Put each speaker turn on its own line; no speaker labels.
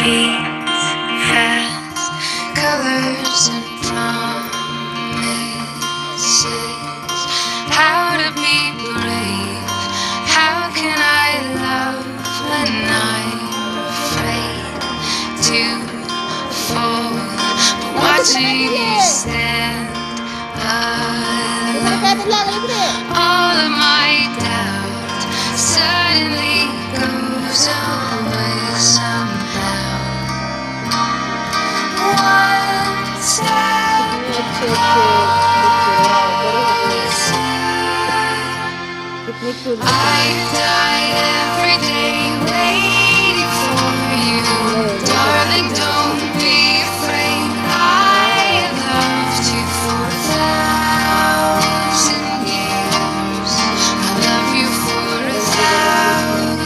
beats fast, colors and promises. How to be brave? How can I love when I'm afraid to fall? But watching you stand alone, all of my doubt suddenly goes away somehow. One step closer, I died.